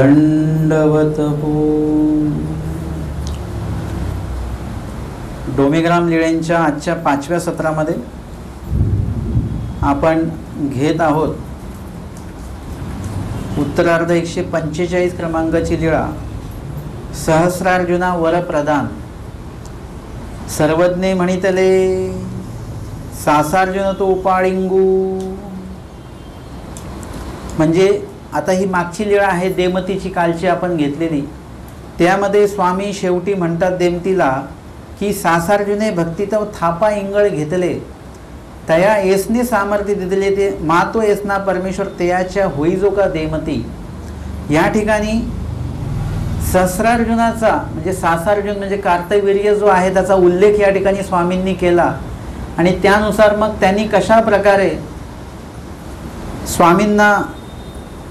दंडवत हो. डोमेग्राम लीळेंच्या आजच्या 5व्या सत्रामध्ये आपण घेत आहोत उत्तरार्ध 145 क्रमांकाची लीळा सहस्रार्जुना वरप्रदान. सर्वज्ञे म्हणितले सासार्जुन तो उपाळिंगू. म्हणजे आता ही मागची लीळा आहे देमतीची, कालची आपण घेतलेली. त्यामध्ये स्वामी शेवटी म्हणतात देमतीला की सासार्जुने भक्तीत थापा इंगळ घेतले, तया येसने सामर्थ्य दिले ते मातो येसना परमेश्वर तयाच्या होई जो का देमती. या ठिकाणी सहस्रार्जुनाचा म्हणजे सासार्जुन म्हणजे कार्तवीर्य जो आहे त्याचा उल्लेख या ठिकाणी स्वामींनी केला. आणि त्यानुसार मग त्यांनी कशा प्रकारे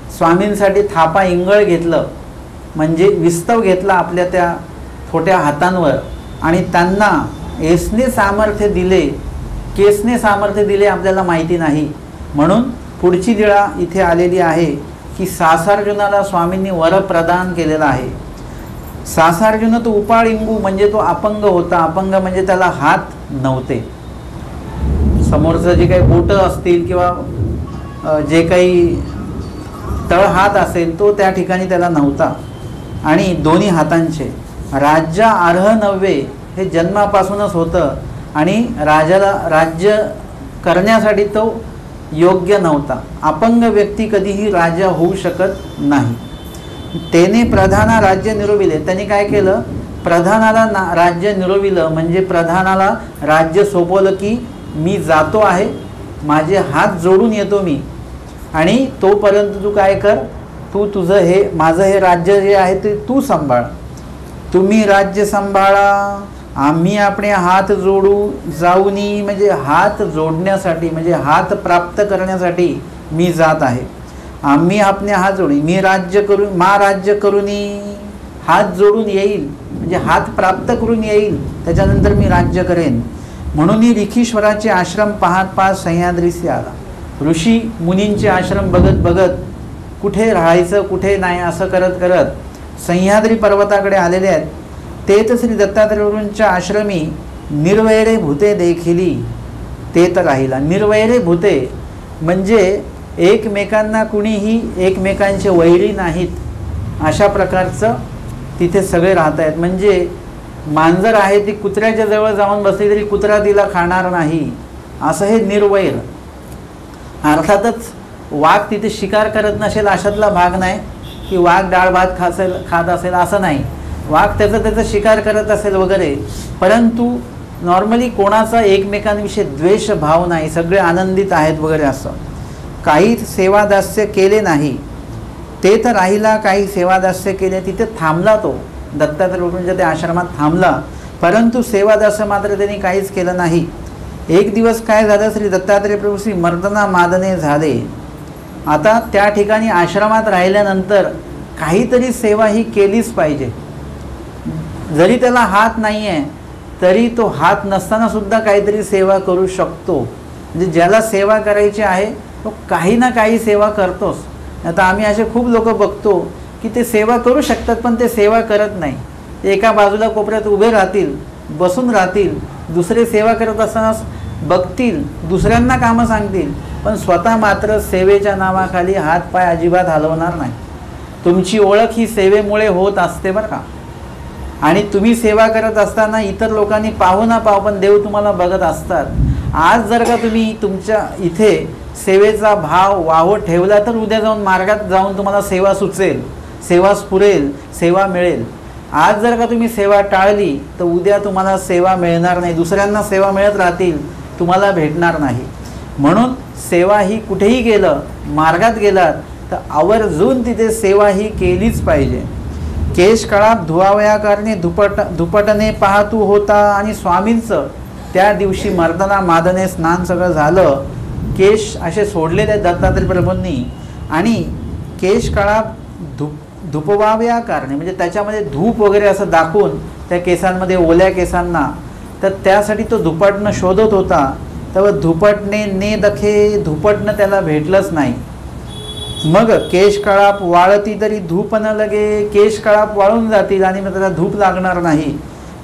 स्वामींसाठी थापा इंगळ घेतलं म्हणजे विस्तव घेतला आपल्या त्या छोट्या हातांवर आणि त्यांना येसने सामर्थ्य दिले, केसने सामर्थ्य दिले आपल्याला माहिती नाही. म्हणून पुढची लीळा इथे आलेली आहे की सासार्जुनाला स्वामींनी वर प्रदान केलेला आहे. सासार्जुन तो उपाळिंगू म्हणजे तो अपंग होता. अपंग म्हणजे त्याला हात नव्हते. समोरचं जे काही बोटं असतील किंवा जे काही तळहात असेल तो त्या ठिकाणी त्याला नव्हता. आणि दोन्ही हातांचे राज्य अर्ह नव्हे हे जन्मापासूनच होतं आणि राजाला राज्य करण्यासाठी तो योग्य नव्हता. अपंग व्यक्ती कधीही राजा होऊ शकत नाही. त्याने प्रधाना राज्य निरोविले. त्यांनी काय केलं, प्रधानाला राज्य निरोविलं म्हणजे प्रधानाला राज्य सोपवलं की मी जातो आहे, माझे हात जोडून येतो मी आणि तोपर्यंत तू काय कर, तू तुझं हे माझं हे राज्य जे आहे ते तू सांभाळ. तुम्ही राज्य सांभाळा, आम्ही आपले हात जोडू जाऊनी. म्हणजे हात जोडण्यासाठी म्हणजे हात प्राप्त करण्यासाठी मी जात आहे. आम्ही आपले हात जोडू, मी राज्य करू मा राज्य करूनी हात जोडून येईल म्हणजे हात प्राप्त करून येईल, त्याच्यानंतर मी राज्य करेन. म्हणून ऋखीश्वराचे आश्रम पाहत पाहत सह्याद्रीशी आला. ऋषी मुनींचे आश्रम बघत बघत कुठे राहायचं कुठे नाही असं करत करत सह्याद्री पर्वताकडे आलेले आहेत. तेच श्री दत्तात्रेयांच्या आश्रमी निर्वैरे भूते देखिली तेत राहिला. निर्वैरे भूते म्हणजे एकमेकांना कुणीही एकमेकांचे वैरी नाहीत अशा प्रकारचं तिथे सगळे राहत आहेत. म्हणजे मांजर आहे ती कुत्र्याच्या जवळ जाऊन बसली तरी कुत्रा तिला खाणार नाही असं हे निर्वैर. अर्थातच वाघ तिथे शिकार करत नसेल अशातला भाग नाही की वाघ डाळ भात खात असेल असं नाही. वाघ त्याचा शिकार करत असेल वगैरे, परंतु नॉर्मली कोणाचा एकमेकांविषयी द्वेष भाव नाही, सगळे आनंदित आहेत वगैरे असं. काही सेवादास्य केले नाही ते तर राहिला, काही सेवादास्य केले. तिथे थांबला तो दत्तात्रेयांच्या त्या आश्रमात थांबला, परंतु सेवादास्य मात्र त्यांनी काहीच केलं नाही. एक दिवस काय झालं, श्री दत्तात्रेय प्रभू श्री मर्दना मादने झाले. आता त्या ठिकाणी आश्रमात राहिल्यानंतर काहीतरी सेवा ही केलीच पाहिजे. जरी त्याला हात नाही आहे तरी तो हात नसताना सुद्धा काहीतरी सेवा करू शकतो. म्हणजे ज्याला सेवा करायची आहे तो काही ना काही सेवा करतोच. आता आम्ही असे खूप लोक बघतो की ते सेवा करू शकतात पण ते सेवा करत नाही. एका बाजूला कोपऱ्यात उभे राहतील, बसून राहतील, दुसरे सेवा करत असताना बघतील, दुसऱ्यांना कामं सांगतील, पण स्वतः मात्र सेवेच्या नावाखाली हात पाय अजिबात हलवणार नाही. तुमची ओळख ही सेवेमुळे होत असते बरं का. आणि तुम्ही सेवा करत असताना इतर लोकांनी पाहू ना पाहू पण देव तुम्हाला बघत असतात. आज जर का तुम्ही तुमच्या इथे सेवेचा भाव वाहत ठेवला तर उद्या जाऊन मार्गात जाऊन तुम्हाला सेवा सुचेल, सेवा स्फुरेल, सेवा मिळेल. आज जर का तुम्ही सेवा टाळली तर उद्या तुम्हाला सेवा मिळणार नाही, दुसऱ्यांना सेवा मिळत राहतील, तुम्हाला भेटणार नाही. म्हणून सेवा ही कुठेही गेलं, मार्गात गेलात तर आवर्जून तिथे सेवा ही केलीच पाहिजे. केश कळाप धुवावया करणे धुपटणे पाहतू होता. आणि स्वामींचं त्या दिवशी मर्दना मादने स्नान सगळं झालं. केश असे सोडलेले दत्तात्रेय प्रभूंनी आणि केश कळाप धुपवाव्या करणे म्हणजे त्याच्यामध्ये धूप वगैरे असं दाखवून त्या केसांमध्ये ओल्या केसांना, तर त्यासाठी तो धुपटणं शोधत होता. तेव्हा धुपटणे ने दखे धुपटणं त्याला भेटलंच नाही. मग केश कळाप वाळती तरी धूप न लगे, केश कळाप वाळून जातील आणि मग त्याला धूप लागणार नाही.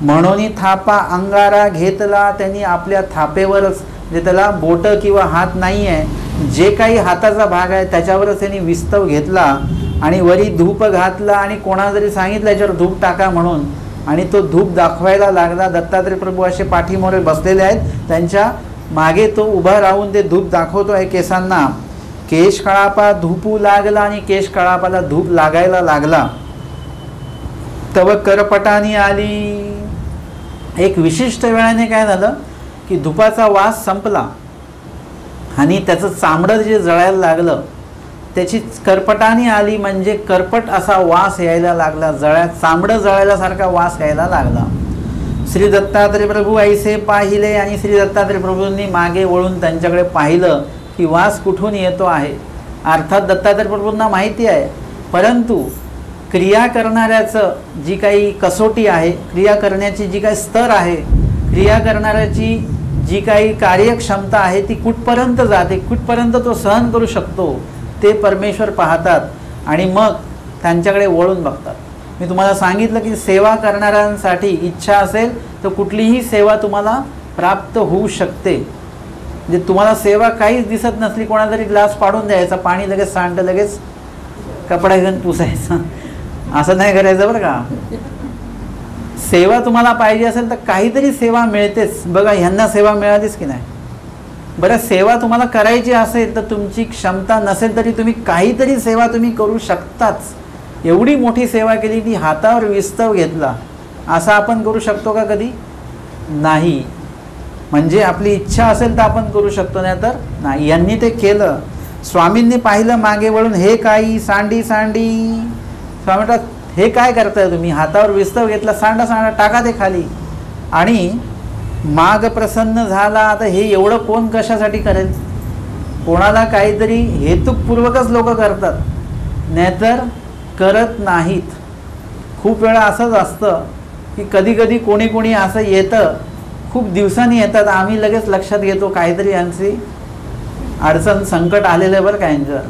म्हणून थापा अंगारा घेतला, त्यांनी आपल्या थापेवरच, म्हणजे त्याला बोट किंवा हात नाही आहे, जे काही हाताचा भाग आहे त्याच्यावरच त्यांनी विस्तव घेतला आणि वरी धूप घातला. आणि कोणा जरी सांगितलं याच्यावर धूप टाका म्हणून, आणि तो धूप दाखवायला लागला. दत्तात्रय प्रभू असे पाठीमोरे बसलेले आहेत, त्यांच्या मागे तो उभा राहून ते धूप दाखवतो आहे केसांना. केश कळापा धूपू लागला, आणि केश कळापाला धूप लागायला लागला. तव करपटानी आली. एक विशिष्ट वेळाने काय झालं की धुपाचा वास संपला आणि त्याचं चामडं जे जळायला लागलं त्याची करपटानी आली, म्हणजे करपट असा वास यायला लागला, चामडं जळायल्यासारखा वास यायला लागला. श्री दत्तात्रय प्रभू ऐसे पाहिले, आणि श्री दत्तात्रय प्रभूंनी मागे वळून त्यांच्याकडे पाहिलं की वास कुठून येतो आहे. अर्थात दत्तात्रय प्रभूंना माहिती आहे, परंतु क्रिया करणाऱ्याचं जी काही कसोटी आहे, क्रिया करण्याची जी काही स्तर आहे, क्रिया करणाऱ्याची जी काही कार्यक्षमता आहे ती कुठपर्यंत जाते, कुठपर्यंत तो सहन करू शकतो, ते परमेश्वर पाहतात आणि मग त्यांच्याकडे वळून बघतात. मी तुम्हाला सांगितलं की सेवा करणाऱ्यांसाठी इच्छा असेल तर कुठलीही सेवा तुम्हाला प्राप्त होऊ शकते. म्हणजे तुम्हाला सेवा काहीच दिसत नसली, कोणाला तरी ग्लास पाडून द्यायचा, पाणी लगेच सांडलं, लगेच कपडा घेऊन पुसायचं, असं नाही करायचं बरं का. सेवा तुम्हाला पाहिजे असेल तर काहीतरी सेवा मिळतेच. बघा ह्यांना सेवा मिळालीच की नाही. बरं, सेवा तुम्हाला करायची असेल तर तुमची क्षमता नसेल तरी तुम्ही काहीतरी सेवा तुम्ही करू शकताच. एवढी मोठी सेवा केली की हातावर विस्तव घेतला, असं आपण करू शकतो का कधी? नाही. म्हणजे आपली इच्छा असेल तर आपण करू शकतो, नाही तर नाही. यांनी ते केलं. स्वामींनी पाहिलं मागे वळून, हे काही सांडी सांडी. स्वामी म्हणतात, हे काय करताय तुम्ही? हातावर विस्तव घेतला, सांडा सांडा, टाका ते खाली. आणि माग प्रसन्न झाला. आता हे एवढं कोण कशासाठी करेल? कोणाला काहीतरी हेतुपूर्वकच लोक करतात, नाहीतर करत नाहीत. खूप वेळा असंच असतं की कधी कधी कोणी कोणी असं येतं, खूप दिवसांनी येतात, आम्ही लगेच लक्षात घेतो काहीतरी यांची अडचण संकट आलेलं आहे बरं का यांच्यावर.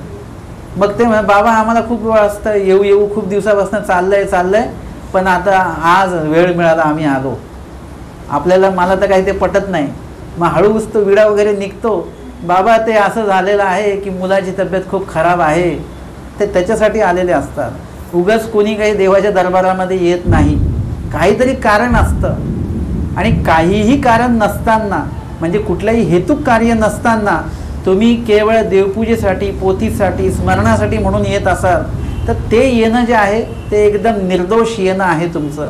मग ते बाबा आम्हाला खूप वेळ असतं, येऊ येऊ खूप दिवसापासून चाललंय, पण आता आज वेळ मिळाला आम्ही आलो. आपल्याला मला तर काही ते पटत नाही. मग हळूच तो विडा वगैरे निघतो, बाबा ते असं झालेलं आहे की मुलाची तब्येत खूप खराब आहे, ते त्याच्यासाठी आलेले असतात. उगाच कोणी काही देवाच्या दरबारामध्ये येत नाही, काहीतरी कारण असतं. आणि काहीही कारण नसताना, म्हणजे कुठलंही हेतुक कार्य नसताना तुम्ही केवळ देवपूजेसाठी, पोथीसाठी, स्मरणासाठी म्हणून येत असाल तर ते येणं जे आहे ते एकदम निर्दोष येणं आहे तुमचं.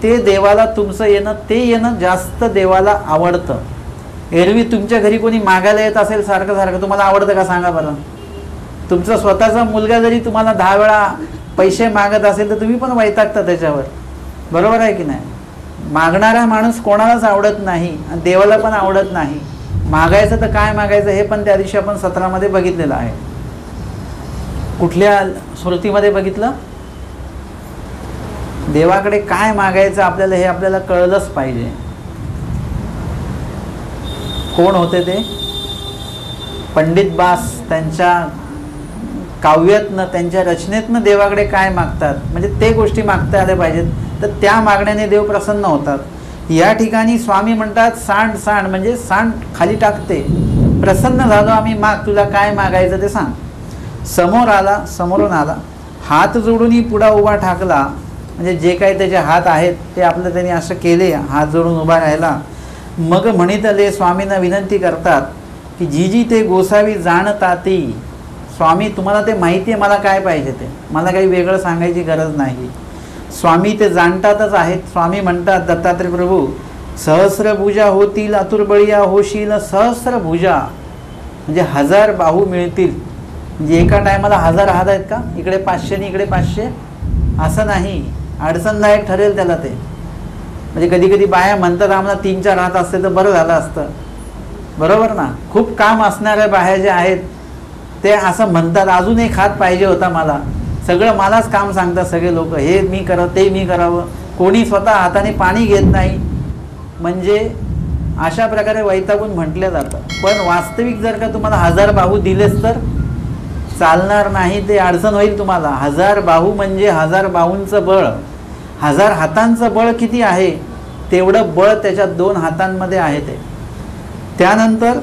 ते देवाला तुमचं येणं, ते येणं जास्त देवाला आवडतं. एरवी तुमच्या घरी कोणी मागायला येत असेल सारखं सारखं, तुम्हाला आवडतं का सांगा बरं? तुमचा स्वतःचा मुलगा जरी तुम्हाला 10 वेळा पैसे मागत असेल तर तुम्ही पण वैतागता त्याच्यावर, बरोबर आहे की नाही? मागणारा माणूस कोणालाच आवडत नाही आणि देवाला पण आवडत नाही. मागायचं तर काय मागायचं हे पण त्या दिवशी आपण सत्रामध्ये बघितलेलं आहे. कुठल्या स्मृतीमध्ये बघितलं? देवाकडे काय मागायचं आपल्याला हे आपल्याला कळलंच पाहिजे. कोण होते ते? पंडित बास त्यांच्या काव्यातनं, त्यांच्या रचनेतनं देवाकडे काय मागतात, म्हणजे ते गोष्टी मागता आल्या पाहिजेत, तर त्या मागण्याने देव प्रसन्न होतात. या ठिकाणी स्वामी म्हणतात सांड सांड, म्हणजे सांड खाली टाकते. प्रसन्न झालो आम्ही, माग, तुला काय मागायचं ते सांग. समोरून आला, हात जोडून पुढा उभा ठाकला, म्हणजे जे काही त्याचे हात आहेत ते आपलं त्यांनी असं केले, हात जोडून उभा राहिला. मग म्हणितले, स्वामींना विनंती करतात की जी जी ते गोसावी जाणताती. स्वामी तुम्हाला ते माहिती आहे मला काय पाहिजे ते, मला काही वेगळं सांगायची गरज नाही. स्वामी ते जाणतातच आहेत. स्वामी म्हणतात दत्तात्रय प्रभू, सहस्रभुजा होतील अतुर्बळिया होशील सहस्रभुजा, म्हणजे 1000 बाहू मिळतील. म्हणजे एका टायमाला 1000 हात आहेत का? इकडे 500 आणि इकडे 500 असं नाही, अडचणदायक ठरेल त्याला ते. म्हणजे कधी कधी बाया म्हणतात आम्हाला 3-4 हात असते तर बरं झालं असतं, बरोबर ना? खूप काम असणाऱ्या बाया ज्या आहेत ते असं म्हणतात अजून एक हात पाहिजे होता मला, सगळं मलाच काम सांगतात सगळे लोक, हे मी करावं ते मी करावं, कोणी स्वतः हाताने पाणी घेत नाही. म्हणजे अशा प्रकारे वैतागून म्हटलं जातं. पण वास्तविक जर का तुम्हाला 1000 बाहू दिलेच तर चालणार नाही, ते अडचण होईल तुम्हाला. 1000 बाहू म्हणजे 1000 बाहूंचं बळ. 1000 हातांचं बळ किती आहे तेवढं बळ त्याच्या 2 हातांमध्ये आहे ते. त्यानंतर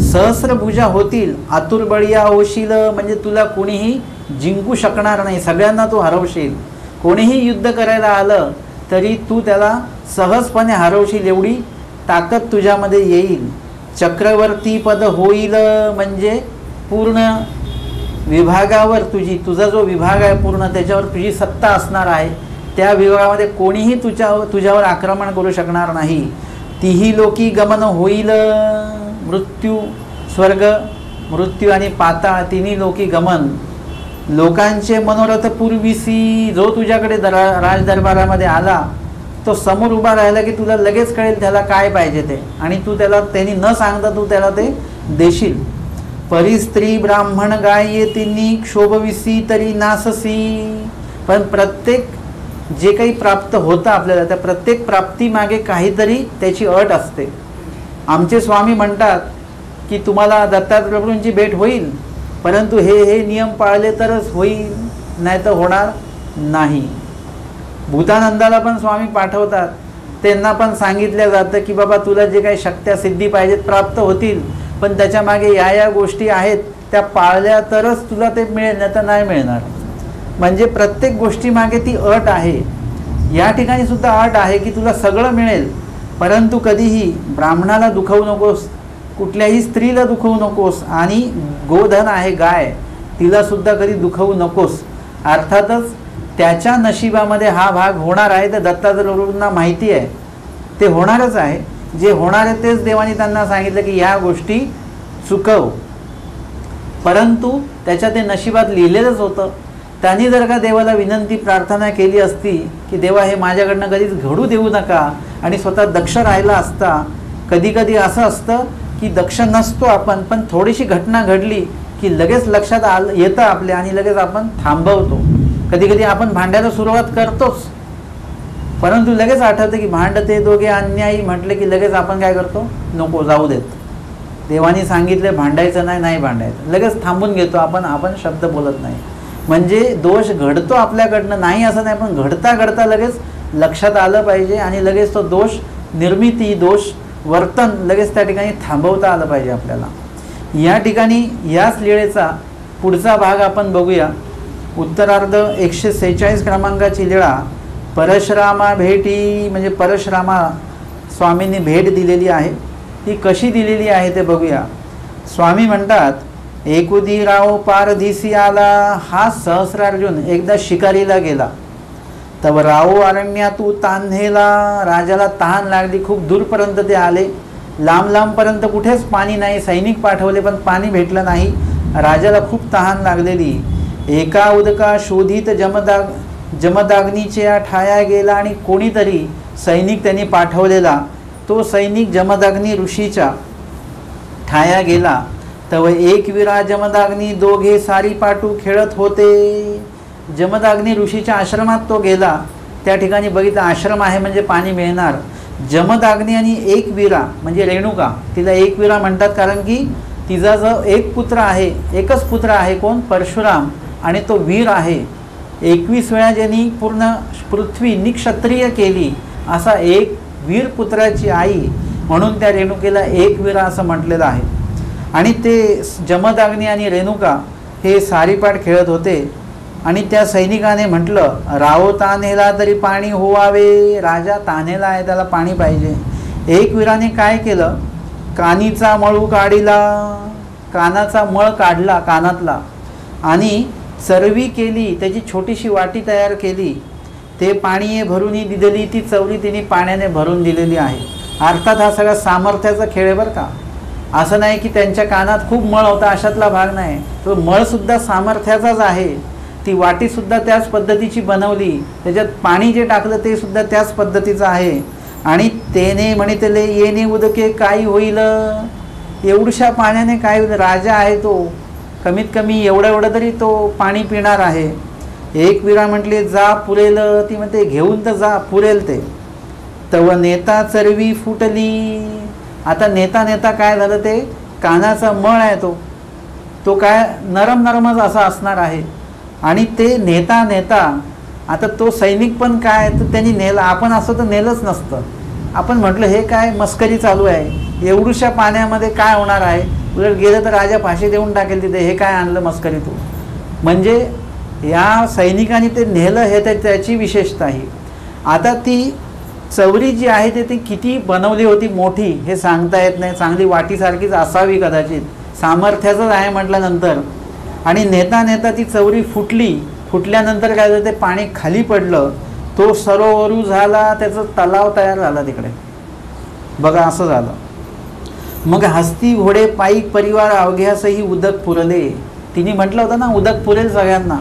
सहस्रभुजा होतील, आतुर बळीया होशील, म्हणजे तुला कोणीही जिंकू शकणार नाही, सगळ्यांना तू हरवशील. कोणीही युद्ध करायला आलं तरी तू त्याला सहजपणे हरवशील, एवढी ताकद तुझ्यामध्ये येईल. चक्रवर्ती पद होईल, म्हणजे पूर्ण विभागावर तुझा जो विभाग आहे पूर्ण त्याच्यावर तुझी सत्ता असणार आहे. त्या विभागामध्ये कोणीही तुझ्यावर आक्रमण करू शकणार नाही. तिही लोकी गमन होईल, मृत्यू, स्वर्ग, मृत्यू आणि पाताळ तिन्ही लोकी गमन. लोकांचे मनोरथ पूर्वीसी, जो तुझ्याकडे राजदरबारामध्ये आला तो समोर उभा राहिला की तुला लगेच कळेल त्याला काय पाहिजे ते, आणि तू त्याला त्यांनी न सांगता तू त्याला ते देशील. परी स्त्री ब्राह्मण गाय तिन्ही क्षोभविसी तरी नाससी. पण प्रत्येक जे काही प्राप्त होतं आपल्याला त्या प्रत्येक प्राप्तीमागे काहीतरी त्याची अट असते. आमचे स्वामी म्हणतात की तुम्हाला दत्तात्रय प्रभूंची भेट होईल, परंतु हे नियम पाळले तरच होईल, नाही तर होणार नाही. भूतानंदाला पण स्वामी पाठवतात, त्यांना पण सांगितलं जातं की बाबा तुला जे काही शक्त्या सिद्धी पाहिजेत प्राप्त होतील, पण त्याच्या मागे या गोष्टी आहेत त्या पाळल्या तरच तुला ते मिळेल, नाही तर नाही मिळणार. म्हणजे प्रत्येक गोष्टीमागे ती अट आहे. या ठिकाणी सुद्धा अट आहे की तुला सगळं मिळेल, परंतु कधीही ब्राह्मणाला दुखवू नकोस, कुठल्याही स्त्रीला दुखवू नकोस, आणि गोधन आहे गाय तिला सुद्धा कधी दुखवू नकोस. अर्थातच त्याच्या नशिबामध्ये हा भाग होणार आहे, तर दत्तात्रय प्रभूंना माहिती आहे ते होणारच आहे. जे होणार आहे तेच देवाने त्यांना सांगितलं की ह्या गोष्टी चुकव, परंतु त्याच्या ते नशिबात लिहिलेलंच होतं. त्यांनी जर का देवाला विनंती प्रार्थना केली असती की देवा हे माझ्याकडनं कधीच घडू देऊ नका, आणि स्वतः दक्ष राहिला असता. कधी कधी असं असतं की दक्ष नसतो आपण, पण थोडीशी घटना घडली की लगेच लक्षात येतं आपल्या, आणि लगेच आपण थांबवतो. कधी कधी आपण भांडायला सुरुवात करतोच, परंतु लगेच आठवतं की भांडते दोघे अन्यायी म्हटले की लगेच आपण काय करतो, नको जाऊ देत, देवानी सांगितलं भांडायचं नाही, नाही भांडायचं, लगेच थांबून घेतो आपण शब्द बोलत नाही. म्हणजे दोष घडतो आपल्याकडनं, नाही असं नाही, पण घडता घडता लगेच लक्षात आलं पाहिजे, आणि लगेच तो दोष निर्मिती, दोष वर्तन लगेच त्या ठिकाणी थांबवता आलं पाहिजे आपल्याला. या ठिकाणी याच लीळेचा पुढचा भाग आपण बघूया. उत्तरार्ध 146 क्रमांकाची लीळा परशुरामा भेटी, म्हणजे परशुरामा स्वामींनी भेट दिलेली आहे. ती कशी दिलेली आहे ते बघूया. स्वामी म्हणतात, एकुदी राव पारधीसी आला. हा सहस्रार्जुन एकदा शिकारीला गेला. तव राव अरण्यातू तान्हेला. राजाला तहान लागली, खूप दूरपर्यंत ते आले, लांब लांबपर्यंत कुठेच पाणी नाही. सैनिक पाठवले पण पाणी भेटलं नाही. राजाला खूप तहान लागलेली. एका उदका शोधित जमदाग्नीच्या ठाया गेला, आणि कोणीतरी सैनिक त्यांनी पाठवलेला तो सैनिक जमदाग्नी ऋषीच्या ठाया गेला. तव एक विरा जमदाग्नी दोघे सारी पाटू खेळत होते. जमदाग्नी ऋषीच्या आश्रमात तो गेला. त्या ठिकाणी बघितलं आश्रम आहे म्हणजे पाणी मिळणार. जमदाग्नी आणि एक विरा म्हणजे रेणुका, तिला एक विरा म्हणतात कारण की तिचा जो एक पुत्र आहे, एकच पुत्र आहे, कोण, परशुराम, आणि तो वीर आहे. 21 वेळा ज्यांनी पूर्ण पृथ्वी निक्षत्रिय केली असा एक वीर पुत्राची आई, म्हणून त्या रेणुकेला एक विरा असं म्हटलेलं आहे. आणि ते जमदाग्नी आणि रेणुका हे सारीपाट खेळत होते. आणि त्या सैनिकाने म्हटलं, राव तान्हेला तरी पाणी होवावे. राजा तान्हेला आहे, त्याला पाणी पाहिजे. एक वीराने काय केलं, कानीचा मळू काढिला. कानाचा मळ काढला कानातला, आणि चरवी केली, त्याची छोटीशी वाटी तयार केली. ते पाणी भरून दिलेली ती चवरी तिने पाण्याने भरून दिलेली आहे. अर्थात हा सगळा सामर्थ्याचा खेळ आहे बरं का. असं नाही की त्यांच्या कानात खूप मळ होता, अशातला भाग नाही. तो मळसुद्धा सामर्थ्याचाच आहे. ती वाटीसुद्धा त्याच पद्धतीची बनवली, त्याच्यात पाणी जे टाकलं ते सुद्धा त्याच पद्धतीचं आहे. आणि तेने म्हणितले येणे उदके काय होईल. एवढ्या पाण्याने काय होईल, राजा आहे तो, कमीत कमी एवढं तरी तो पाणी पिणार आहे. एक विरा म्हटले जा पुरेल. ती म्हणते घेऊन तर जा, पुरेल ते. तव नेता चरवी फुटली. आता नेता नेता काय झालं, ते कानाचा मळ आहे तो तो काय नरमच असा असणार आहे. आणि ते नेता नेता आता तो सैनिक पण काय तर त्यांनी नेला, आपण असं तर नेलंच नसतं. आपण म्हटलं हे काय मस्करी चालू आहे, एवढूशा पाण्यामध्ये काय होणार आहे, उलट गेलं तर राजा फाशी देऊन टाकेल तिथे, हे काय आणलं मस्करी तू. म्हणजे या सैनिकांनी ते नेलं हे त्याची विशेषता आहे. आता ती चवरी जी आहे ती किती बनवली होती मोठी हे सांगता येत नाही, चांगली वाटीसारखीच असावी कदाचित, सामर्थ्याचंच आहे म्हटल्यानंतर. आणि नेता नेता ती चवरी फुटल्यानंतर काय झालं, ते पाणी खाली पडलं, तो सरोवरू झाला, त्याचा तलाव तयार झाला तिकडे. बघा असं झालं. मग हस्ती घोडे पायी परिवार अवघ्यासही उदक पुरले. तिने म्हटलं होतं ना उदक पुरेल सगळ्यांना,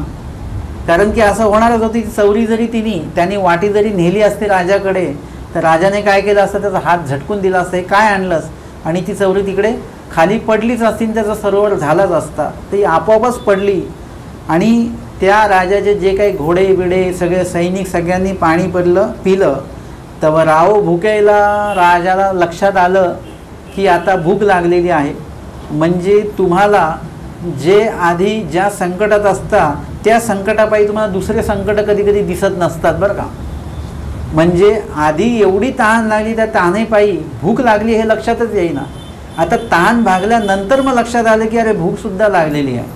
कारण की असं होणारच होती. चवरी जरी त्यांनी वाटी जरी नेली असते राजाकडे, तर राजाने काय केलं असतं, त्याचा हात झटकून दिला असता, हे काय आणलंस, आणि ती चवरी तिकडे खाली पडलीच असती, त्याचा सरोवर झालाच असता. ती आपोआपच पडली. आणि त्या राजाचे जे काही घोडे बिडे सगळे सैनिक सगळ्यांनी पाणी पिलं. तेव्हा राव भुकेला राजाला लक्षात आलं की आता भूक लागलेली आहे. म्हणजे तुम्हाला जे आधी ज्या संकटात असता त्या संकटापायी तुम्हाला दुसरे संकट कधी कधी दिसत नसतात बरं का. म्हणजे आधी एवढी तहान लागली, त्या तहानेपायी भूक लागली हे लक्षातच येईना. आता तहान भागल्यानंतर मग लक्षात आलं की अरे भूकसुद्धा लागलेली आहे.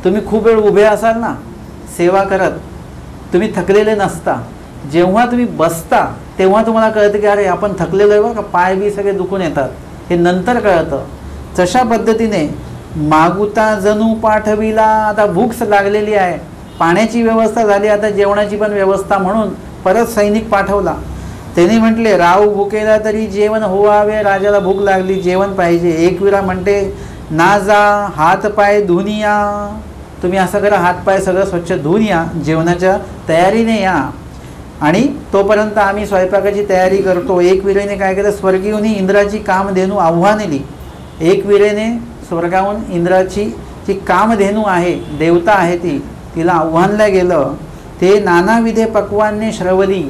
तुम्ही खूप वेळ उभे असाल ना सेवा करत, तुम्ही थकलेले नसता, जेव्हा तुम्ही बसता तेव्हा तुम्हाला कळतं की अरे आपण थकलेलो आहे बरं का, पाय बी सगळे दुखून येतात, हे नंतर कळतं. तशा पद्धतीने मागुता जणू पाठविला. आता भूक लागलेली आहे, पाण्याची व्यवस्था झाली, आता जेवणाची पण व्यवस्था म्हणून परत सैनिक पाठवला. त्याने म्हटले राव भुकेला तरी जेवण होवावे, राजाला भूक लागली, जेवण पाहिजे. एकविरा म्हणते ना जा हात पाय धुवून या. तुम्ही असं करा, हातपाय सगळं स्वच्छ धुवून या, जेवणाच्या तयारीने या, आणि तोपर्यंत आम्ही स्वयंपाकाची तयारी करतो. एकविरेने काय केलं, स्वर्गीय इंद्राची कामधेनू आव्हानेली. एकविरेने स्वर्गाहून इंद्राची जी कामधेनू आहे, देवता आहे तिला आव्हानला गेलं. ते नानाविध पक्वान्ने श्रवली,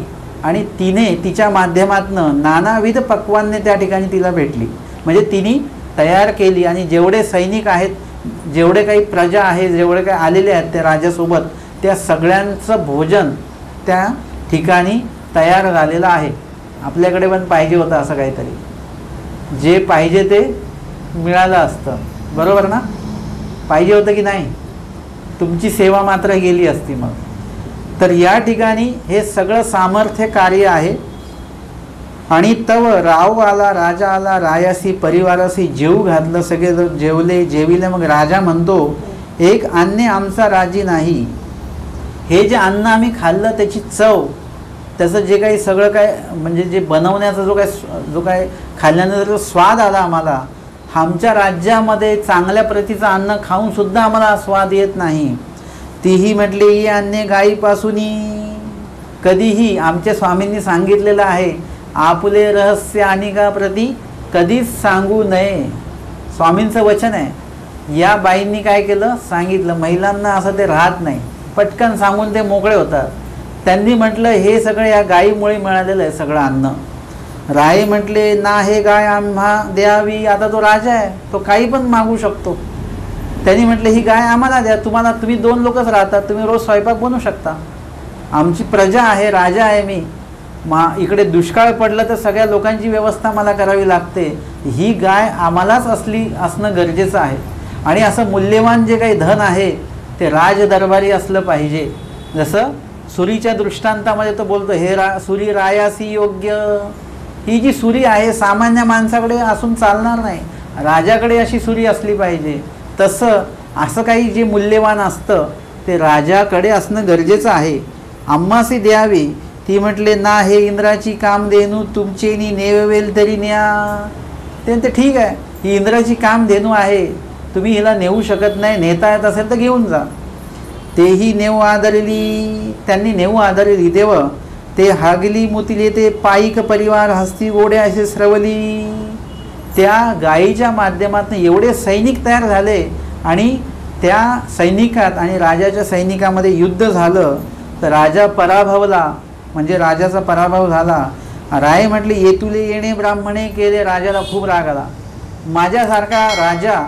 आणि तिने तिच्या माध्यमातनं नानाविध पक्वान्ने त्या ठिकाणी तिला भेटली. म्हणजे तिने तयार केली, आणि जेवढे सैनिक आहेत, जेवढे काही प्रजा आहे, जेवढे काही आलेले आहेत त्या राजासोबत, त्या सगळ्यांचं भोजन त्या ठिकाणी तयार झालेलं आहे. आपल्याकडे पण पाहिजे होतं असं काहीतरी, जे पाहिजे ते मिळालं असतं, बरोबर ना. पाहिजे होतं की नाही, तुमची सेवा मात्र गेली असती मग. तर या ठिकाणी हे सगळं सामर्थ्य कार्य आहे. आणि तव राव आला, राजा आला, रायासी परिवारासी जेवू घातलं, सगळे जेविले. मग राजा म्हणतो एक अन्य आमचा राजी नाही. हे जे अन्न आम्ही खाल्लं त्याची चव, त्याचं जे काही सगळं काय म्हणजे जे बनवण्याचा जो काय खाल्ल्यानंतर स्वाद आला आम्हाला, आमच्या राज्यामध्ये चांगल्या प्रतीचं अन्न खाऊन सुद्धा आम्हाला स्वाद येत नाही. तीही म्हटली ही अन्य गायीपासूनी. कधीही आमच्या स्वामींनी सांगितलेलं आहे, आपले रहस्य अनिका प्रती कधीच सांगू नये. स्वामींचं वचन आहे. या बाईंनी काय केलं, सांगितलं. महिलांना असं ते राहत नाही, पटकन सांगून ते मोकळे होतात. त्यांनी म्हटलं हे सगळं या गायीमुळे मिळालेलं आहे सगळं अन्न. राय म्हटले ना हे गाय आम्हा द्यावी. आता तो राजा आहे, तो काही पण मागू शकतो. त्यांनी म्हटले ही गाय आम्हाला द्या, तुम्ही 2 लोकच राहतात, तुम्ही रोज स्वयंपाक बनवू शकता. आमची प्रजा आहे, राजा आहे मी, इकडे दुष्काळ पडलं तर सगळ्या लोकांची व्यवस्था मला करावी लागते. ही गाय आम्हालाच असणं गरजेचं आहे. आणि असं मूल्यवान जे काही धन आहे ते राजदरबारी असलं पाहिजे. जसं सुरीच्या दृष्टांतामध्ये तो बोलतो हे सुरी रायासी योग्य. ही जी सुरी आहे सामान्य माणसाकडे असून चालणार नाही, राजाकडे अशी सुरी असली पाहिजे. तसं असं काही जे मूल्यवान असतं ते राजाकडे असणं गरजेचं आहे. आम्हासी द्यावी. ती म्हटले ना हे इंद्राची कामधेनू तुमचेनी नेवेल तरी न्या. ते म्हणते ठीक आहे, ही इंद्राची कामधेनू आहे, तुम्ही हिला नेऊ शकत नाही, नेता येत असेल तर घेऊन जा. तेही नेऊ आदरली. त्यांनी नेऊ आदरली. देव ते हागली मुतिले ते पाईक परिवार हस्ती गोड्या असे श्रवली. त्या गायीच्या माध्यमातून एवढे सैनिक तयार झाले, आणि त्या सैनिकात आणि राजाच्या सैनिकामध्ये युद्ध झालं, तर राजा पराभवला, म्हणजे राजाचा पराभव झाला. राय म्हटले येतुले येणे ब्राह्मणे केले. राजाला खूप राग आला. माझ्यासारखा राजा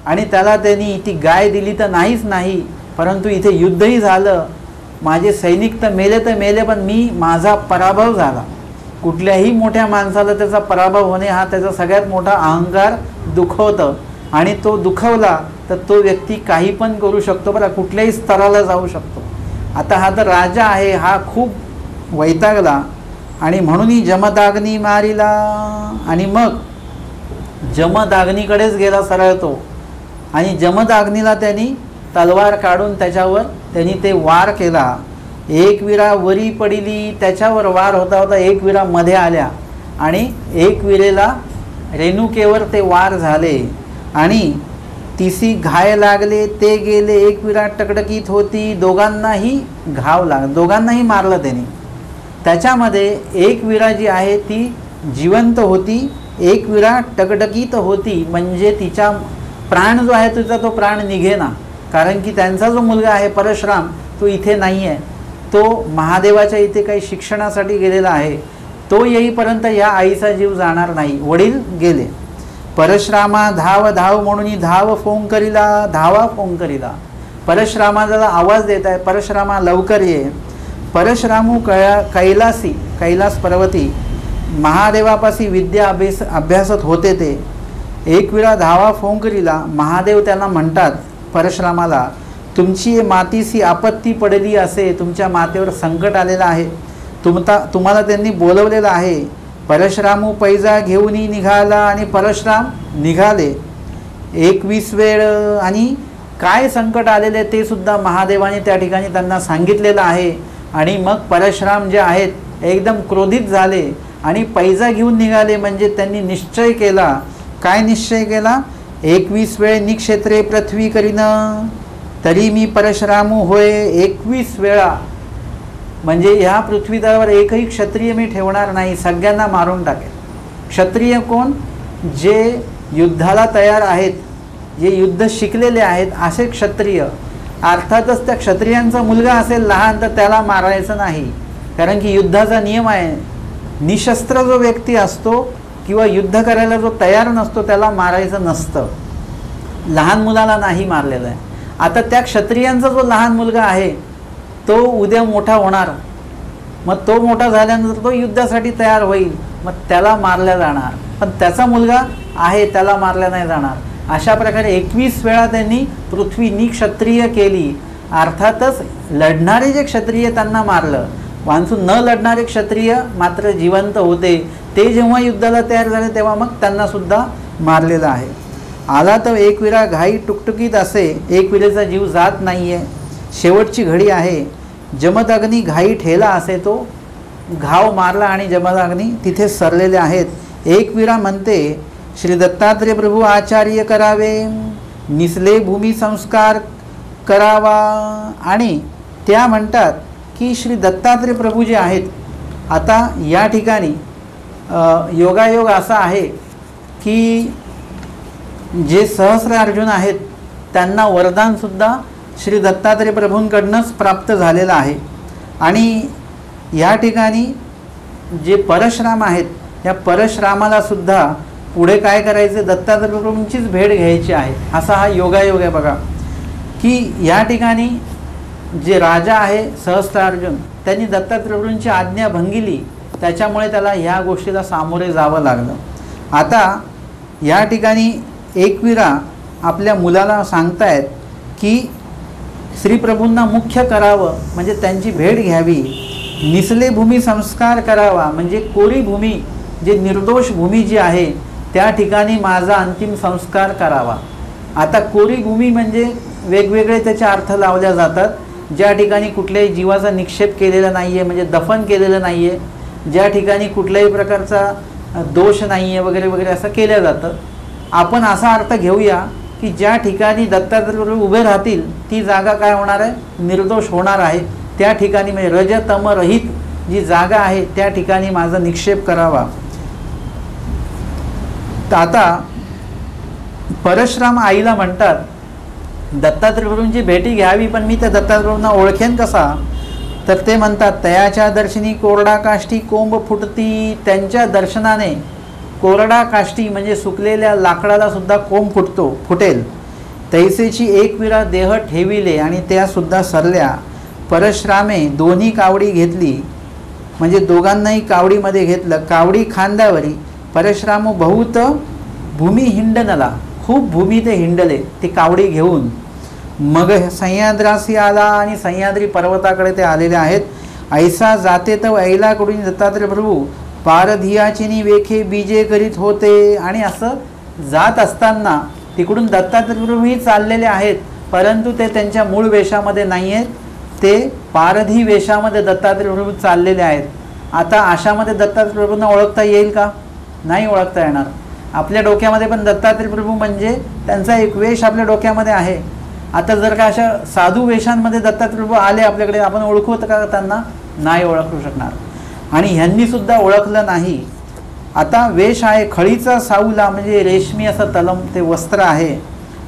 आणि त्याला त्यांनी ती गाय दिली तर नाहीच नाही, परंतु इथे युद्धही झालं, माझे सैनिक तर मेले पण माझा पराभव झाला. कुठल्याही मोठ्या माणसाला त्याचा पराभव होणे हा त्याचा सगळ्यात मोठा अहंकार दुखवतं, आणि तो दुखवला तर तो व्यक्ती काही पण करू शकतो बरं, कुठल्याही स्तराला जाऊ शकतो. आता हा तर राजा आहे, हा खूप वैतागला आणि म्हणून जमदाग्नी मारिला, आणि मग जमदाग्नीकडेच गेला सरळ तो, आणि जमदाग्नीला त्यांनी तलवार काढून त्याच्यावर त्यांनी ते वार केला. एक विरा वरी पडिली, त्याच्यावर वार होता होता एक विरा मध्ये आल्या आणि एक विरेला रेणुकेवर ते वार झाले आणि तिसी घाय लागले, ते गेले. एक विरा टकटकीत होती, दोघांनाही घाव लागला, दोघांनाही मारलं त्यांनी. त्याच्यामध्ये एक विरा जी आहे ती जिवंत होती, एक विरा टकटकीत होती, म्हणजे तिचा प्राण जो आहे तिचा तो प्राण निघेना, कारण की त्यांचा जो मुलगा आहे परशुराम तो इथे नाही आहे, तो महादेवाच्या इथे काही शिक्षणासाठी गेलेला आहे. तो येईपर्यंत या आईचा जीव जाणार नाही. वडील गेले. परशुरामा धाव धाव म्हणून धाव फोंग करीला, धावा फोंग करीला. परशुरामाला आवाज देत आहे, परशुरामा लवकर ये. परशुरामू कैलासी, कैलास पर्वती महादेवापाशी विद्या अभ्यासत होते. ते एक वेळा धावा फोंग करीला. महादेव त्यांना म्हणतात परशुरामाला, तुमची मातीसी आपत्ती पडली असे, तुमच्या मातेवर संकट आलेलं आहे, तुम्हाला त्यांनी बोलवलेलं आहे. परशुरामू पैजा घेऊन निघाला आणि परशुराम निघाले. 21 वेळ आणि काय संकट आलेले ते सुद्धा महादेवाने त्या ठिकाणी त्यांना सांगितलेलं आहे. आणि मग परशुराम जे आहेत एकदम क्रोधित झाले आणि पैजा घेऊन निघाले, म्हणजे त्यांनी निश्चय केला. काय निश्चय केला? 21 वेळ निक्षेत्रे पृथ्वी करीन, तरी मी परशुरामू होय. 21 वेळा म्हणजे ह्या पृथ्वी तलावर एकही क्षत्रिय मी ठेवणार नाही, सगळ्यांना मारून टाकेल. क्षत्रिय कोण? जे युद्धाला तयार आहेत, जे युद्ध शिकलेले आहेत असे क्षत्रिय. अर्थातच त्या क्षत्रियांचा मुलगा असेल लहान तर त्याला मारायचं नाही, कारण की युद्धाचा नियम आहे, निशस्त्र जो व्यक्ती असतो किंवा युद्ध करायला जो तयार नसतो त्याला मारायचं नसतं. लहान मुलाला नाही मारलेलं आहे. आता त्या क्षत्रियांचा जो लहान मुलगा आहे तो उद्या मोठा होणार, मग तो मोठा झाल्यानंतर तो युद्धासाठी तयार होईल, मग त्याला मारल्या जाणार. पण त्याचा मुलगा आहे त्याला मारल्या नाही जाणार. अशा प्रकारे 21 वेळा त्यांनी पृथ्वी निक्षत्रिय केली. अर्थातच लढणारे जे क्षत्रिय त्यांना मारलं, वांचून न लढणारे क्षत्रिय मात्र जिवंत होते. ते जेव्हा युद्धाला तयार झाले तेव्हा मग त्यांना सुद्धा मारलेलं आहे. आला तर एक विरा घाई टुकटुकीत असे, एक विरेचा जीव जात नाहीये, शेवटची घडी आहे. जमदग्नी घाई ठेला असे, तो घाव मारला आणि जमदग्नी तिथे सरलेले आहेत. एक विरा म्हणते, श्री दत्तात्रेय प्रभू आचार्य करावे, निसले भूमी संस्कार करावा. आणि त्या म्हणतात की श्री दत्तात्रेय प्रभू जे आहेत, आता या ठिकाणी योगायोग असा आहे की जे सहस्रार्जुन आहेत त्यांना वरदानसुद्धा श्री दत्तात्रेय प्रभूंकडूनच प्राप्त झालेलं आहे. आणि या ठिकाणी जे परशुराम आहेत या परशुरामाला सुद्धा पुढे काय करायचे, दत्तात्रेय प्रभूंचीच भेट घ्यायची आहे. असा हा योगायोग आहे बघा, की या ठिकाणी जे राजा आहे सहस्रार्जुन त्यांनी दत्तात्रेय प्रभूंची आज्ञा भंगिली, त्याच्यामुळे त्याला ह्या गोष्टीला सामोरे जावं लागलं. आता या ठिकाणी एकविरा आपल्या मुलाला सांगतायत की श्रीप्रभूंना मुख्य करावं, म्हणजे त्यांची भेट घ्यावी. निसले भूमी संस्कार करावा, म्हणजे कोरी भूमी, जे निर्दोष भूमी जी आहे त्या ठिकाणी माझा अंतिम संस्कार करावा. आता कोरी भूमी म्हणजे वेगवेगळे त्याचे अर्थ लावल्या जातात. ज्या ठिकाणी कुठल्याही जीवाचा निक्षेप केलेला नाही आहे, म्हणजे दफन केलेलं नाही आहे, ज्या ठिकाणी कुठल्याही प्रकारचा दोष नाही आहे वगैरे वगैरे असं केलं जातं. आपण असा अर्थ घेऊया की ज्या ठिकाणी दत्तात्रेय प्रभू उभे राहतील ती जागा काय होणार आहे, निर्दोष होणार आहे. त्या ठिकाणी म्हणजे रजतम रहित जी जागा आहे त्या ठिकाणी माझा निक्षेप करावा. आता परशुराम आईला म्हणतात दत्तात्रेय प्रभूंची भेटी घ्यावी, पण मी त्या दत्तात्रेय प्रभूंना ओळखेन कसा? तर ते म्हणतात, तयाच्या दर्शनी कोरडा काष्टी कोंब फुटती. त्यांच्या दर्शनाने कोरडा काष्टी म्हणजे सुकलेल्या लाकडाला सुद्धा कोंब फुटेल. तैसेची एक विरा देह ठेविले आणि त्या सुद्धा सरल्या. परश्रामे दोन्ही कावडी घेतली, म्हणजे दोघांनाही कावडीमध्ये घेतलं. कावडी खांद्यावरी परश्राम बहुत भूमी हिंडनला, खूप भूमी ते हिंडले ती कावडी घेऊन. मग सह्याद्रासी आला आणि सह्याद्री पर्वताकडे ते आलेले आहेत. ऐसा जाते तर ऐलाकडून दत्तात्रय प्रभू पारधियाचिनी वेखे बीजे करीत होते. आणि असं जात असताना तिकडून दत्तात्रय प्रभूही चाललेले आहेत, परंतु ते त्यांच्या मूळ वेशामध्ये नाही आहेत, ते पारधी वेशामध्ये दत्तात्रय प्रभू चाललेले आहेत. आता अशामध्ये दत्तात्रय प्रभूंना ओळखता येईल का? नाही ओळखता येणार. आपल्या डोक्यामध्ये पण दत्तात्रय प्रभू म्हणजे त्यांचा एक वेश आपल्या डोक्यामध्ये आहे. आता जर का अशा साधू वेशांमध्ये दत्तात्रय प्रभू आले आपल्याकडे, आपण ओळखू का त्यांना? नाही ओळखू शकणार. आणि ह्यांनी सुद्धा ओळखलं नाही. आता वेश आहे खळीचा साऊला, म्हणजे रेशमी असं तलम ते वस्त्र आहे.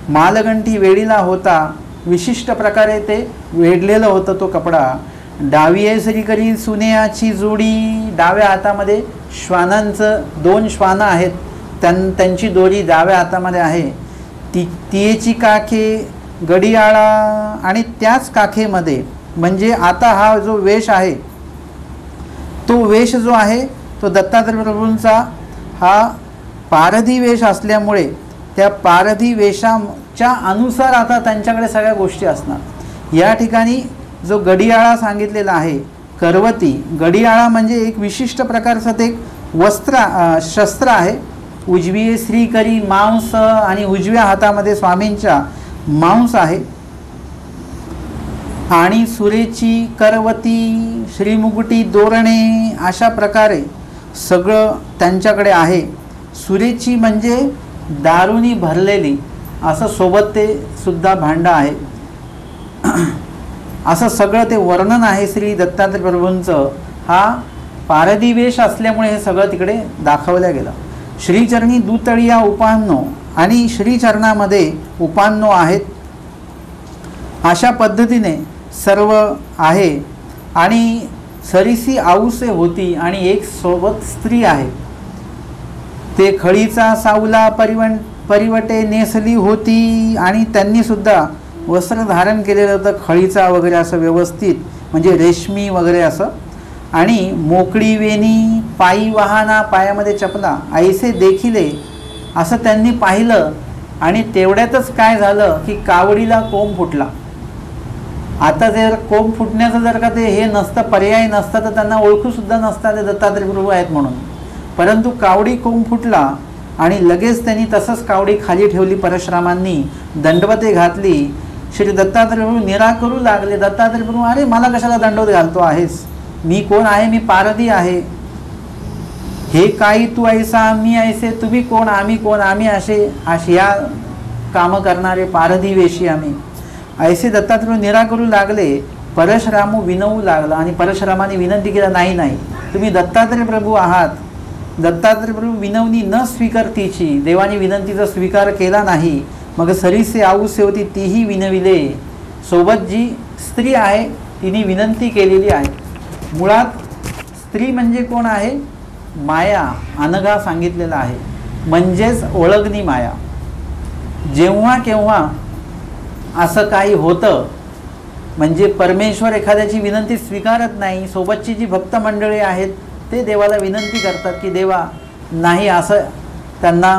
मालगंठी वेडीला होता, विशिष्ट प्रकारे ते वेढलेलं होतं तो कपडा. डावी करी सुनेयाची जोडी, डाव्या हातामध्ये श्वानांचं 2 श्वानं आहेत, त्यांची दोरी डाव्या हातामध्ये आहे. तियेची काखे गडियाळा, आणि त्याच काखेमध्ये, म्हणजे आता हा जो वेश आहे तो वेश जो आहे तो दत्तात्रय प्रभूंचा हा पारधी वेश असल्यामुळे त्या पारधी वेशाच्या अनुसार आता त्यांच्याकडे सगळ्या गोष्टी असणार. या ठिकाणी जो गडियाळा सांगितलेला आहे, करवती गडियाळा म्हणजे एक विशिष्ट प्रकारचं ते शस्त्र आहे. उजवी श्रीकरी मांस, आणि उजव्या हातामध्ये स्वामींच्या मांस आहे. आणि सुरेची करवती, श्रीमुकुटी दोरणे, अशा प्रकारे सगळं त्यांच्याकडे आहे. सुरेची म्हणजे दारूनी भरलेली, असं सोबत ते सुद्धा भांडं आहे. असं सगळं ते वर्णन आहे श्री दत्तात्रय प्रभूंचं. हा पारधी वेश असल्यामुळे हे सगळं तिकडे दाखवलं गेलं. श्रीचरणी दुतळिया उपान्नो, आणि श्रीचरणामध्ये उपान्नो आहेत. अशा पद्धतीने सर्व आहे. आणि सरीसी आऊसे होती, आणि एक सोबत स्त्री आहे. ते खळीचा सावला परिवटे नेसली होती, आणि त्यांनी सुद्धा वस्त्र धारण केलेलं होतं खळीचा वगैरे असं व्यवस्थित, म्हणजे रेशमी वगैरे असं. आणि मोकळी वेणी पायी वाहना, पायामध्ये चपला. ऐसे देखिले, असं त्यांनी पाहिलं. आणि तेवढ्यातच काय झालं की कावडीला कोंब फुटला. आता जर कोंब फुटण्याचं जर का ते हे नसतं, पर्याय नसतं, तर त्यांना ओळखू सुद्धा नसतं ते दत्तात्रय प्रभू आहेत म्हणून. परंतु कावडी कोंब फुटला, आणि लगेच त्यांनी तसंच कावडी खाली ठेवली. परशुरामांनी दंडवते घातली. श्री दत्तात्रय प्रभू निराकरू लागले. दत्तात्रय प्रभू, अरे मला कशाला दंडवत घालतो आहेस? मी कोण आहे? मी पारधी आहे. हे काही तू ऐसा आम्ही ऐसे, तुम्ही कोण आम्ही कोण? आम्ही असे या कामं करणारे पारधी वेशी आम्ही. ऐसे दत्तात्रय निराकरू लागले. परशुराम विनवू लागला, आणि परशुरामाने विनंती केला, नाही नाही, तुम्ही दत्तात्रय प्रभू आहात. दत्तात्रय प्रभू विनवणी न स्वीकारतीची, देवाने विनंतीचा स्वीकार केला नाही. मग सरीसे आऊसे होती, तीही विनविले. सोबत जी स्त्री आहे तिने विनंती केलेली आहे. मुळात स्त्री म्हणजे कोण आहे? माया, अनघा सांगितलेला आहे, म्हणजेच ओळखणी माया. जेव्हा केव्हा असं काही होतं, म्हणजे परमेश्वर एखाद्याची विनंती स्वीकारत नाही, सोबतची जी भक्त मंडळी आहेत ते देवाला विनंती करतात की देवा नाही, असं त्यांना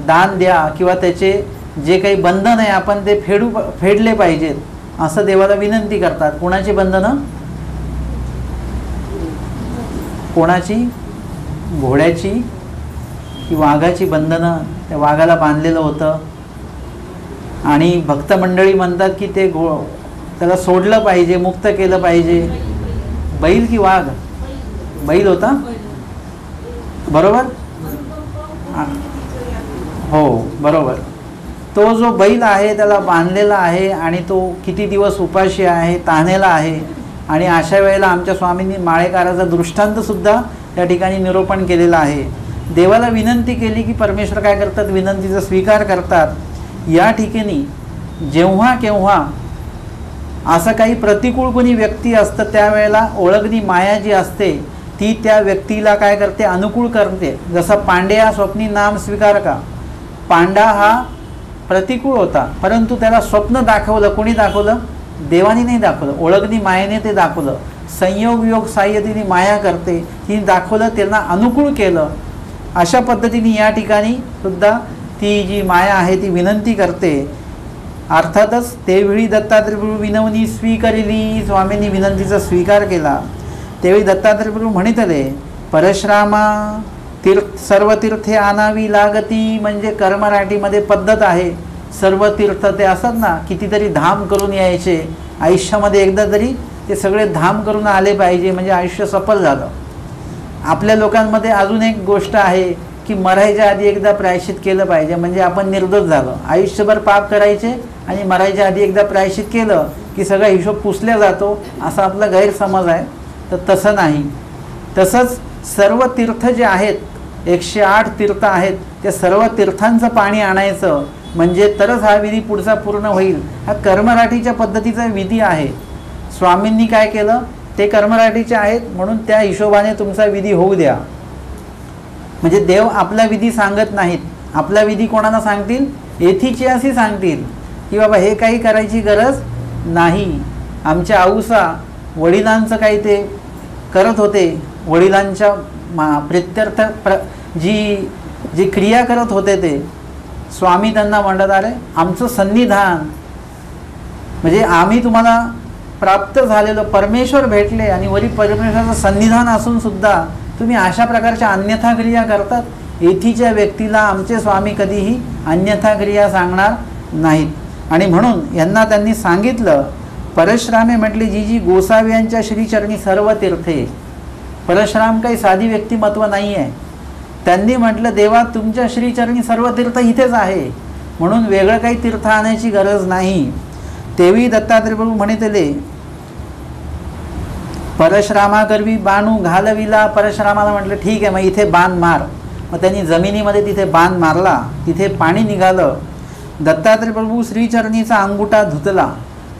दान द्या, किंवा त्याचे जे काही बंधन आहे आपण ते फेडले पाहिजेत, असं देवाला विनंती करतात. कोणाची बंधनं? कोणाची? घोड्याची की वाघाची बंधनं. त्या वाघाला बांधलेलं होतं, आणि भक्त मंडळी म्हणतात की ते त्याला सोडलं पाहिजे, मुक्त केलं पाहिजे. बैल की वाघ? बैल होता, बरोबर? हो बरोबर. तो जो बैल आहे त्याला बांधलेला आहे, आणि तो किती दिवस उपाशी आहे, ताणलेला आहे. आणि अशा वेळेला आमच्या स्वामींनी माळेकाराचा दृष्टांतसुद्धा त्या ठिकाणी निरूपण केलेला आहे. देवाला विनंती केली की परमेश्वर काय करतात? विनंतीचा स्वीकार करतात. या ठिकाणी जेव्हा केव्हा असं काही प्रतिकूल कोणी व्यक्ती असतं, त्यावेळेला ओळखणी माया जी असते ती त्या व्यक्तीला काय करते? अनुकूल करते. जसं पांड्या स्वप्नी नाम स्वीकार का, पांडा हा प्रतिकूल होता, परंतु त्याला स्वप्न दाखवलं. कोणी दाखवलं? देवानी नाही दाखवलं, ओळखनी मायेने ते दाखवलं. संयोग योग साह्य तिने माया करते, तिने दाखवलं, त्यांना अनुकूल केलं. अशा पद्धतीने या ठिकाणी सुद्धा ती जी माया आहे ती विनंती करते. अर्थातच त्यावेळी दत्तात्रय प्रभू विनवणी स्वीकारली, स्वामींनी विनंतीचा स्वीकार केला. त्यावेळी दत्तात्रय प्रभू म्हणितले, परशुरामा सर्व तीर्थे आणावी लागती. म्हणजे कर्मराठीमध्ये पद्धत आहे. सर्व तीर्थ ते असतात ना, कितीतरी धाम करून यायचे. आयुष्यामध्ये एकदा तरी ते सगळे धाम करून आले पाहिजे, म्हणजे आयुष्य सफल झालं. आपल्या लोकांमध्ये अजून एक गोष्ट आहे की मरायच्या आधी एकदा प्रायश्चित केलं पाहिजे, म्हणजे आपण निर्दोष झालो. आयुष्यभर पाप करायचे आणि मरायच्या आधी एकदा प्रायश्चित केलं की सगळा हिशोब पुसला जातो, असा आपला गैरसमज आहे. तर तसं नाही. तसंच सर्व तीर्थ जे आहेत, 108 तीर्थ आहेत, त्या सर्व तीर्थांचं पाणी आणायचं, म्हणजे तरच हा विधी पुढचा पूर्ण होईल. हा कर्मराठीच्या पद्धतीचा विधी आहे. स्वामींनी काय केलं, ते कर्मराठीचे आहेत म्हणून त्या हिशोबाने तुमचा विधी होऊ द्या. म्हणजे देव आपला विधी सांगत नाहीत. आपला विधी कोणाला सांगतील? येथीची अशी सांगतील की बाबा हे काही करायची गरज नाही. आमच्या आऊसा वडिलांचं काही ते करत होते, वडिलांच्या प्रित्यर्थ जी क्रिया करत होते ते स्वामी त्यांना म्हणत आले, आमचं सन्निधान म्हणजे आम्ही तुम्हाला प्राप्त झालेलं परमेश्वर भेटले आणि वरी परमेश्वराचं सन्निधान असून सुद्धा तुम्ही अशा प्रकारच्या अन्यथा क्रिया करतात. येथीच्या व्यक्तीला आमचे स्वामी कधीही अन्यथा क्रिया सांगणार नाहीत. आणि म्हणून यांना त्यांनी सांगितलं. परशुरामे म्हटले, जी गोसावी यांच्या श्रीचरणी सर्व तीर्थे. परशुराम काही साधी व्यक्तिमत्व नाही आहे. त्यांनी म्हटलं, देवा तुमच्या श्रीचरणी सर्व तीर्थ इथेच आहे, म्हणून वेगळं काही तीर्थ आणायची गरज नाही. तेवी दत्तात्रय प्रभू म्हणितले, परशुरामाकरवी बाणू घालविला. परशुरामाला म्हटलं ठीक आहे, मग इथे बाण मार. मग त्यांनी जमिनीमध्ये तिथे बाण मारला, तिथे पाणी निघालं. दत्तात्रय प्रभू श्रीचरणीचा अंगुठा धुतला,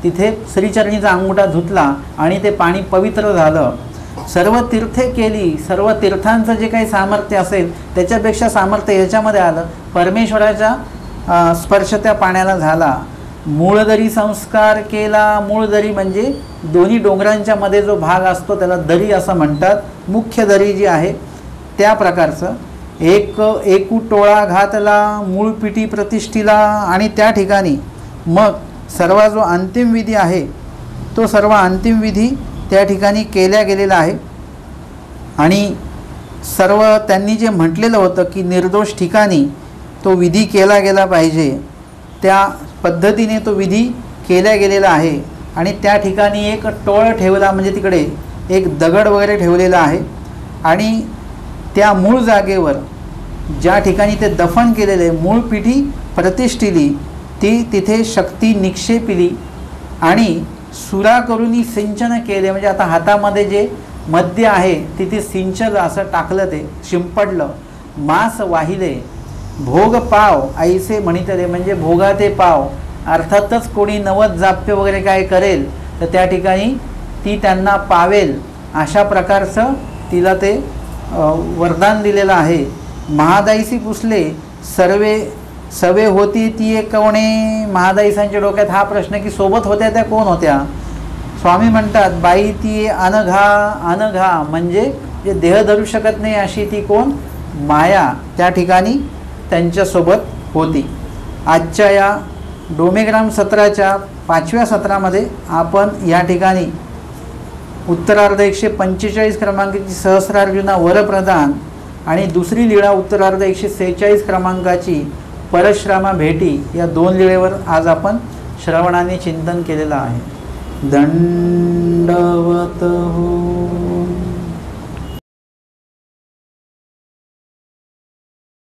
तिथे श्रीचरणीचा अंगुठा धुतला आणि ते पाणी पवित्र झालं. सर्व तीर्थे केली. सर्व तीर्थांचं जे काही सामर्थ्य असेल त्याच्यापेक्षा सामर्थ्य ह्याच्यामध्ये आलं. परमेश्वराचा स्पर्श त्या पाण्याला झाला. मूळदरी संस्कार केला. मूळदरी म्हणजे दोन्ही डोंगरांच्या मध्ये जो भाग असतो त्याला दरी असं म्हणतात. मुख्य दरी जी आहे त्या प्रकारचं. एकू टोळा घातला, मूळ पिठी प्रतिष्ठिला. आणि त्या ठिकाणी मग सर्व जो अंतिम विधी आहे तो सर्व अंतिम विधी त्या ठिकाणी केल्या गेलेला आहे. आणि सर्व त्यांनी जे म्हटलेलं होतं की निर्दोष ठिकाणी तो विधी केला गेला पाहिजे, त्या पद्धतीने तो विधी केला गेलेला आहे. आणि त्या ठिकाणी एक टोळ ठेवला, म्हणजे तिकडे एक दगड वगैरे ठेवलेला आहे. आणि त्या मूळ जागेवर ज्या ठिकाणी ते दफन केलेले मूळ पिठी प्रतिष्ठिली, ती तिथे शक्ती निक्षेपिली आणि सुरा करून सिंचन केले. म्हणजे आता हातामध्ये जे मद्य आहे तिथे सिंचन असं टाकलं, ते शिंपडलं. मास वाहिले भोग पाव ऐसे म्हणितले. म्हणजे भोगाते पाव. अर्थातच कोणी नवद जाप्य वगैरे काय करेल तर त्या ठिकाणी ती त्यांना पावेल, अशा प्रकारचं तिला ते वरदान दिलेलं आहे. महादाईसी पुसले सर्वे सवे होती ती एक कोणे. महादाईसांच्या डोक्यात हा प्रश्न की सोबत होत्या त्या कोण होत्या. स्वामी म्हणतात, बाई ती अनघा. अनघा म्हणजे जे देह धरू शकत नाही अशी ती कोण, माया त्या ठिकाणी त्यांच्यासोबत होती. आजच्या या डोमेग्राम सत्राच्या 5व्या सत्रामध्ये आपण या ठिकाणी उत्तरार्ध 145 क्रमांकाची सहस्रार्जुना वरप्रदान आणि दुसरी लीळा उत्तरार्ध 146 क्रमांकाची परशुरामा भेटी या 2 लीळेवर आज आपण श्रवणाने चिंतन केलेलं आहे. दंडवत हो.